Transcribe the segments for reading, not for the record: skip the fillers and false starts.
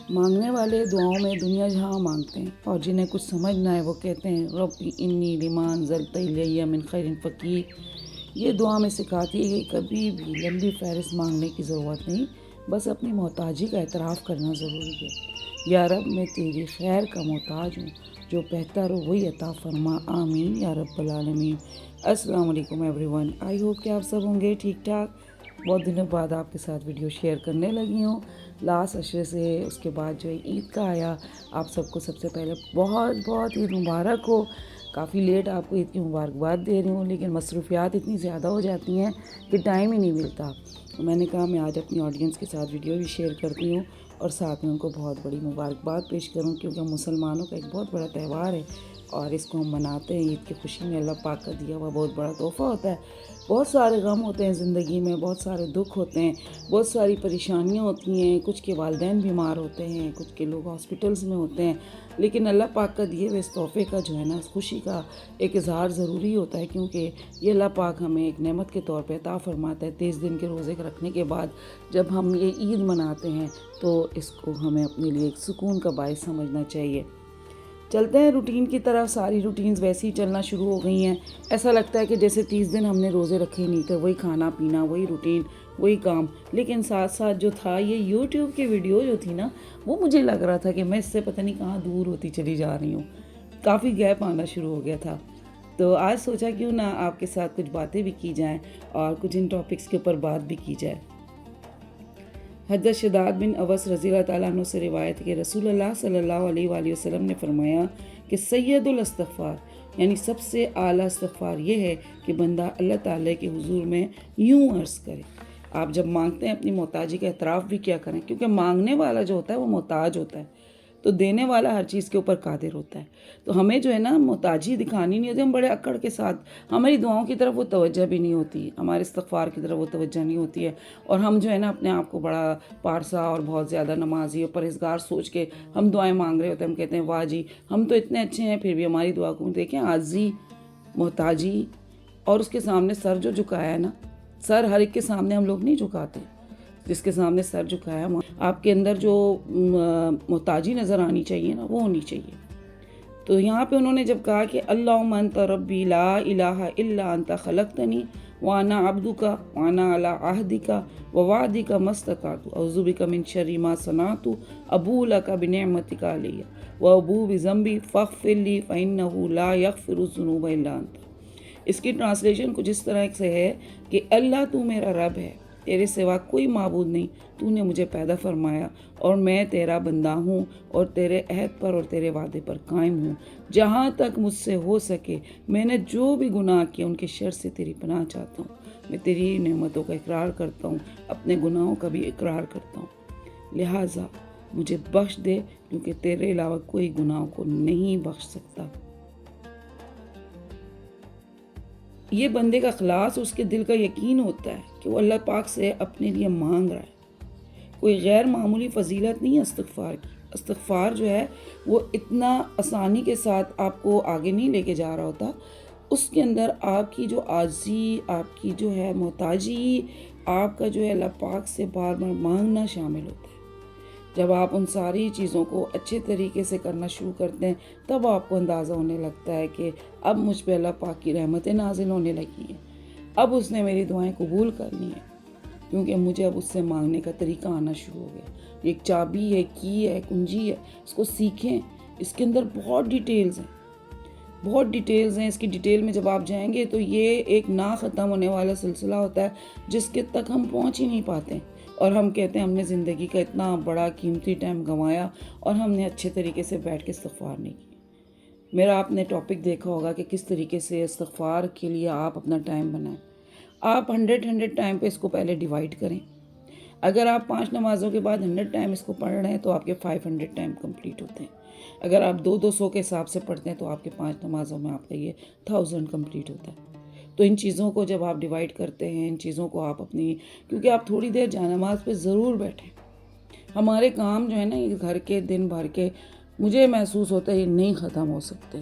مانگنے والے دعاؤں میں دنیا جہاں مانگتے ہیں، اور جنہیں کچھ سمجھ نہ ہے وہ کہتے ہیں ربی انی لما انزلت الی من خیر فقیر۔ یہ دعا میں سکھاتی ہے کہ کبھی بھی لمبی فہرست مانگنے کی ضرورت نہیں، بس اپنی محتاجی کا اعتراف کرنا ضروری ہے۔ یا رب میں تیری خیر کا محتاج ہوں، جو بہتر ہو وہی عطا فرما، آمین یا رب العالمین۔ السلام علیکم ایوری ون، آئی ہوپ کہ آپ سب ہوں گے ٹھیک ٹھاک۔ بہت دنوں بعد آپ کے ساتھ ویڈیو شیئر کرنے لگی ہوں۔ لاسٹ عشرے سے اس کے بعد جو عید کا آیا، آپ سب کو سب سے پہلے بہت بہت عید مبارک ہو۔ کافی لیٹ آپ کو عید کی مبارکباد دے رہی ہوں، لیکن مصروفیات اتنی زیادہ ہو جاتی ہیں کہ ٹائم ہی نہیں ملتا۔ میں نے کہا میں آج اپنی آڈینس کے ساتھ ویڈیو بھی شیئر کرتی ہوں اور ساتھ میں ان کو بہت بڑی مبارکباد پیش کروں، کیونکہ مسلمانوں کا ایک بہت بڑا تہوار ہے اور اس کو ہم مناتے ہیں۔ عید کی خوشی میں اللہ پاک کا دیا ہوا بہت بڑا تحفہ ہوتا ہے۔ بہت سارے غم ہوتے ہیں زندگی میں، بہت سارے دکھ ہوتے ہیں، بہت ساری پریشانیاں ہوتی ہیں، کچھ کے والدین بیمار ہوتے ہیں، کچھ کے لوگ ہاسپٹلز میں ہوتے ہیں، لیکن اللہ پاک کا دیے ہوئے اس تحفے کا جو ہے نا، اس خوشی کا ایک اظہار ضروری ہوتا ہے، کیونکہ یہ اللہ پاک ہمیں ایک نعمت کے طور پہ عطا فرماتا ہے۔ 23 دن کے روزے رکھنے کے بعد جب ہم یہ عید مناتے ہیں تو اس کو ہمیں اپنے لیے ایک سکون کا باعث سمجھنا چاہیے۔ چلتے ہیں روٹین کی طرف۔ ساری روٹینز ویسے ہی چلنا شروع ہو گئی ہیں۔ ایسا لگتا ہے کہ جیسے 30 دن ہم نے روزے رکھے نہیں تھے، وہی کھانا پینا، وہی روٹین، وہی کام، لیکن ساتھ ساتھ جو تھا یہ یوٹیوب کی ویڈیو جو تھی نا، وہ مجھے لگ رہا تھا کہ میں اس سے پتہ نہیں کہاں دور ہوتی چلی جا رہی ہوں۔ کافی گیپ آنا شروع ہو گیا تھا، تو آج سوچا کیوں نہ آپ کے ساتھ کچھ باتیں بھی کی جائیں اور کچھ ان ٹاپکس کے اوپر بات بھی کی جائے۔ حضرت شداد بن اوس رضی اللہ تعالیٰ عنہ سے روایت ہے کہ رسول اللہ صلی اللہ علیہ وآلہ وسلم نے فرمایا کہ سید الاستغفار، یعنی سب سے اعلیٰ استغفار یہ ہے کہ بندہ اللہ تعالیٰ کے حضور میں یوں عرض کرے۔ آپ جب مانگتے ہیں اپنی محتاجی کا اعتراف بھی کیا کریں، کیونکہ مانگنے والا جو ہوتا ہے وہ محتاج ہوتا ہے، تو دینے والا ہر چیز کے اوپر قادر ہوتا ہے۔ تو ہمیں جو ہے نا محتاجی دکھانی نہیں ہوتی، ہم بڑے اکڑ کے ساتھ، ہماری دعاؤں کی طرف وہ توجہ بھی نہیں ہوتی، ہمارے استغفار کی طرف وہ توجہ نہیں ہوتی ہے، اور ہم جو ہے نا اپنے آپ کو بڑا پارسا اور بہت زیادہ نمازی اور پرہیزگار سوچ کے ہم دعائیں مانگ رہے ہوتے ہیں۔ ہم کہتے ہیں واہ جی ہم تو اتنے اچھے ہیں، پھر بھی ہماری دعا کو دیکھیں عاجزی، محتاجی، اور اس کے سامنے سر جو جھکایا ہے نا، سر ہر ایک کے سامنے ہم لوگ نہیں جھکاتے، جس کے سامنے سر جھکایا، آپ کے اندر جو محتاجی نظر آنی چاہیے نا، وہ ہونی چاہیے۔ تو یہاں پہ انہوں نے جب کہا کہ اللہم انت ربی لا الہ الا انت خلقتنی وانا عبدک وانا علی عہدک ووعدک ما استطعت اعوذ بک من شر ما صنعت ابوء لک بنعمتک علی وابوء بذنبی فاغفر لی فانہ لا یغفر الذنوب الا انت۔ اس کی ٹرانسلیشن کچھ اس طرح سے ہے کہ اللہ تو میرا رب ہے، تیرے سوا کوئی معبود نہیں، تو نے مجھے پیدا فرمایا اور میں تیرا بندہ ہوں اور تیرے عہد پر اور تیرے وعدے پر قائم ہوں۔ جہاں تک مجھ سے ہو سکے میں نے جو بھی گناہ کیے ان کے شر سے تیری پناہ چاہتا ہوں۔ میں تیری نعمتوں کا اقرار کرتا ہوں، اپنے گناہوں کا بھی اقرار کرتا ہوں، لہٰذا مجھے بخش دے، کیونکہ تیرے علاوہ کوئی گناہوں کو نہیں بخش سکتا۔ یہ بندے کا اخلاص، اس کے دل کا یقین ہوتا ہے کہ وہ اللہ پاک سے اپنے لیے مانگ رہا ہے۔ کوئی غیر معمولی فضیلت نہیں ہے استغفار کی۔ استغفار جو ہے وہ اتنا آسانی کے ساتھ آپ کو آگے نہیں لے کے جا رہا ہوتا، اس کے اندر آپ کی جو عاجزی، آپ کی جو ہے محتاجی، آپ کا جو ہے اللہ پاک سے بار بار مانگنا شامل ہوتا ہے۔ جب آپ ان ساری چیزوں کو اچھے طریقے سے کرنا شروع کرتے ہیں، تب آپ کو اندازہ ہونے لگتا ہے کہ اب مجھ پہ اللہ پاک کی رحمتیں نازل ہونے لگی ہیں، اب اس نے میری دعائیں قبول کرنی ہیں، کیونکہ مجھے اب اس سے مانگنے کا طریقہ آنا شروع ہو گیا۔ ایک چابی ہے، کی ہے، کنجی ہے، اس کو سیکھیں۔ اس کے اندر بہت ڈیٹیلز ہیں، بہت ڈیٹیلز ہیں۔ اس کی ڈیٹیل میں جب آپ جائیں گے تو یہ ایک نہ ختم ہونے والا سلسلہ ہوتا ہے جس کے تک ہم پہنچ ہی نہیں پاتے، اور ہم کہتے ہیں ہم نے زندگی کا اتنا بڑا قیمتی ٹائم گنوایا اور ہم نے اچھے طریقے سے بیٹھ کے استغفار نہیں کی۔ میرا آپ نے ٹاپک دیکھا ہوگا کہ کس طریقے سے استغفار کے لیے آپ اپنا ٹائم بنائیں۔ آپ 100 ٹائم پہ اس کو پہلے ڈیوائیڈ کریں۔ اگر آپ 5 نمازوں کے بعد 100 ٹائم اس کو پڑھ رہے ہیں تو آپ کے 500 ٹائم کمپلیٹ ہوتے ہیں۔ اگر آپ 200 کے حساب سے پڑھتے ہیں تو آپ کے 5 نمازوں میں آپ کا یہ 1000 کمپلیٹ ہوتا ہے۔ تو ان چیزوں کو جب آپ ڈیوائیڈ کرتے ہیں، ان چیزوں کو آپ اپنی، کیونکہ آپ تھوڑی دیر جانماز پہ ضرور بیٹھیں۔ ہمارے کام جو ہے نا یہ گھر کے دن بھر کے، مجھے محسوس ہوتا ہے یہ نہیں ختم ہو سکتے،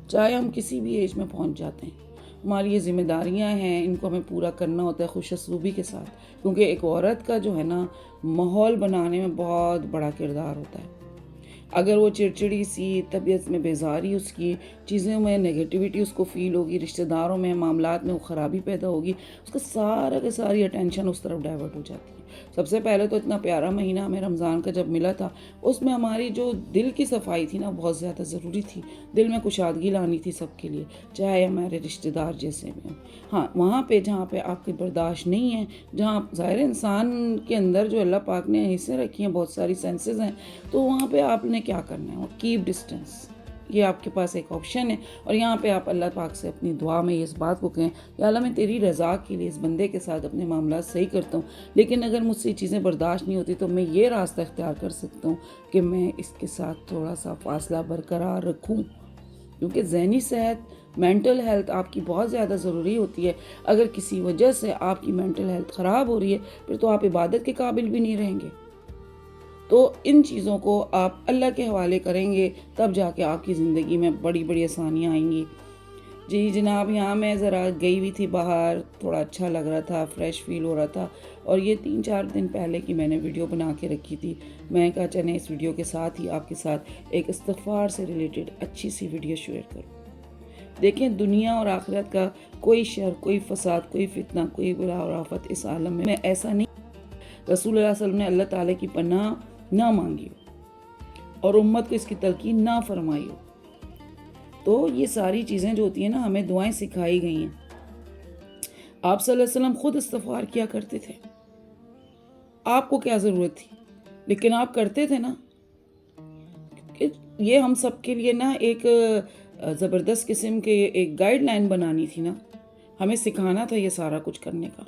چاہے ہم کسی بھی ایج میں پہنچ جاتے ہیں۔ ہماری یہ ذمہ داریاں ہیں، ان کو ہمیں پورا کرنا ہوتا ہے خوش اسلوبی کے ساتھ، کیونکہ ایک عورت کا جو ہے نا ماحول بنانے میں بہت بڑا کردار ہوتا ہے۔ اگر وہ چڑچڑی سی، طبیعت میں بیزاری اس کی، چیزوں میں نگیٹیوٹی اس کو فیل ہوگی، رشتہ داروں میں، معاملات میں وہ خرابی پیدا ہوگی، اس کا سارا کا ساری اٹینشن اس طرف ڈائیورٹ ہو جاتی ہے۔ سب سے پہلے تو اتنا پیارا مہینہ ہمیں رمضان کا جب ملا تھا، اس میں ہماری جو دل کی صفائی تھی نا بہت زیادہ ضروری تھی، دل میں کشادگی لانی تھی سب کے لیے، چاہے ہمارے رشتہ دار جیسے بھی ہوں۔ ہاں وہاں پہ جہاں پہ آپ کی برداشت نہیں ہے، جہاں ظاہر انسان کے اندر جو اللہ پاک نے حصے رکھی ہیں، بہت ساری سینسز ہیں، تو وہاں پہ آپ نے کیا کرنا ہے، کیپ ڈسٹینس، یہ آپ کے پاس ایک آپشن ہے۔ اور یہاں پہ آپ اللہ پاک سے اپنی دعا میں اس بات کو کہیں، یا اللہ میں تیری رضا کے لیے اس بندے کے ساتھ اپنے معاملات صحیح کرتا ہوں، لیکن اگر مجھ سے یہ چیزیں برداشت نہیں ہوتی تو میں یہ راستہ اختیار کر سکتا ہوں کہ میں اس کے ساتھ تھوڑا سا فاصلہ برقرار رکھوں، کیونکہ ذہنی صحت، مینٹل ہیلتھ آپ کی بہت زیادہ ضروری ہوتی ہے۔ اگر کسی وجہ سے آپ کی مینٹل ہیلتھ خراب ہو رہی ہے، پھر تو آپ عبادت کے قابل بھی نہیں رہیں گے۔ تو ان چیزوں کو آپ اللہ کے حوالے کریں گے، تب جا کے آپ کی زندگی میں بڑی بڑی آسانیاں آئیں گی۔ جی جناب، یہاں میں ذرا گئی ہوئی تھی باہر، تھوڑا اچھا لگ رہا تھا، فریش فیل ہو رہا تھا، اور یہ 3-4 دن پہلے کی میں نے ویڈیو بنا کے رکھی تھی۔ میں کہا چلیں اس ویڈیو کے ساتھ ہی آپ کے ساتھ ایک استغفار سے ریلیٹڈ اچھی سی ویڈیو شیئر کروں۔ دیکھیں، دنیا اور آخرت کا کوئی شر، کوئی فساد، کوئی فتنہ، کوئی بلا اور آفت اس عالم میں ایسا نہیں رسول اللہ صلی اللہ علیہ وسلم نے اللہ تعالیٰ کی پناہ نہ مانگی ہو اور امت کو اس کی تلقین نہ فرمائی ہو۔ تو یہ ساری چیزیں جو ہوتی ہیں نا، ہمیں دعائیں سکھائی گئی ہیں۔ آپ صلی اللہ علیہ وسلم خود استغفار کیا کرتے تھے، آپ کو کیا ضرورت تھی، لیکن آپ کرتے تھے نا۔ یہ ہم سب کے لیے نا ایک زبردست قسم کے ایک گائیڈ لائن بنانی تھی نا، ہمیں سکھانا تھا یہ سارا کچھ کرنے کا۔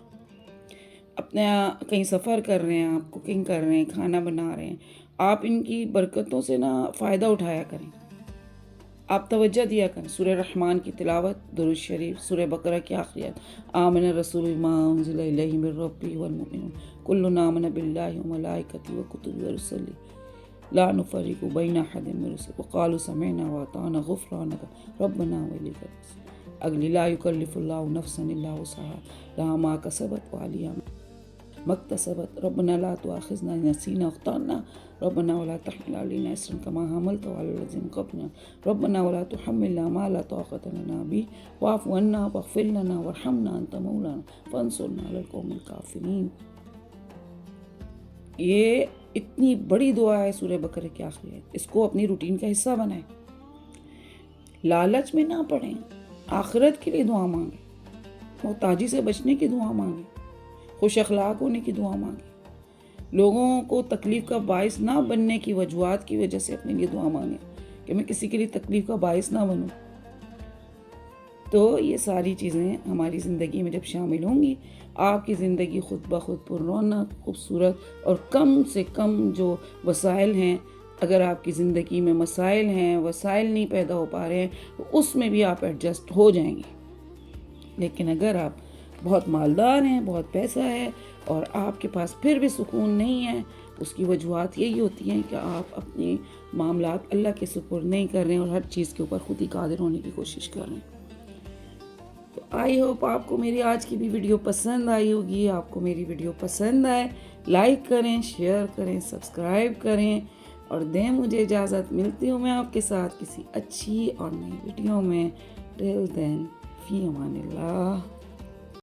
اپنے کہیں سفر کر رہے ہیں، آپ کوکنگ کر رہے ہیں، کھانا بنا رہے ہیں، آپ ان کی برکتوں سے نا فائدہ اٹھایا کریں، آپ توجہ دیا کریں۔ سورہ رحمان کی تلاوت، درود شریف، سورہ بقرہ کی آخریت، آمن الرسول بما انزل الیہ من ربہ والمؤمنون کل آمن باللہ وملائکتہ وکتبہ ورسلہ لا نفرق بین احد من رسلہ وقالوا سمعنا واطعنا غفرانک ربنا والیک المصیر۔ اگلی، لا یکلف اللہ نفسا الا وسعها لها ما کسبت وعلیہا ما اکتسبت ربنا لا تؤاخذنا ان نسینا واخطأنا ربنا ولا تحمل علينا إصرا كما حملته على الذين من قبلنا ربنا ولا تحملنا ما لا طاقة لنا به واعف عنا واغفر لنا وارحمنا أنت مولانا فانصرنا على القوم الكافرين۔ یہ اتنی بڑی دعا ہے سورہ بقرہ کی آخری ہے، اس کو اپنی روٹین کا حصہ بنائیں۔ لالچ میں نہ پڑیں، آخرت کے لیے دعا مانگیں، محتاجی سے بچنے کی دعا مانگیں، خوش اخلاق ہونے کی دعا مانگیں، لوگوں کو تکلیف کا باعث نہ بننے کی وجوہات کی وجہ سے اپنے لیے دعا مانگیں کہ میں کسی کے لیے تکلیف کا باعث نہ بنوں۔ تو یہ ساری چیزیں ہماری زندگی میں جب شامل ہوں گی، آپ کی زندگی خود بخود پر رونق، خوبصورت، اور کم سے کم جو وسائل ہیں، اگر آپ کی زندگی میں مسائل ہیں، وسائل نہیں پیدا ہو پا رہے ہیں، تو اس میں بھی آپ ایڈجسٹ ہو جائیں گے۔ لیکن اگر آپ بہت مالدار ہیں، بہت پیسہ ہے، اور آپ کے پاس پھر بھی سکون نہیں ہے، اس کی وجوہات یہی ہوتی ہیں کہ آپ اپنے معاملات اللہ کے سپرد نہیں کر رہے ہیں، اور ہر چیز کے اوپر خود ہی قادر ہونے کی کوشش کر رہے ہیں۔ تو آئی ہوپ آپ کو میری آج کی بھی ویڈیو پسند آئی ہوگی۔ آپ کو میری ویڈیو پسند آئے، لائک کریں، شیئر کریں، سبسکرائب کریں، اور دیں مجھے اجازت۔ ملتی ہوں میں آپ کے ساتھ کسی اچھی اور نئی ویڈیو میں۔ ٹل دین، فی امان اللہ۔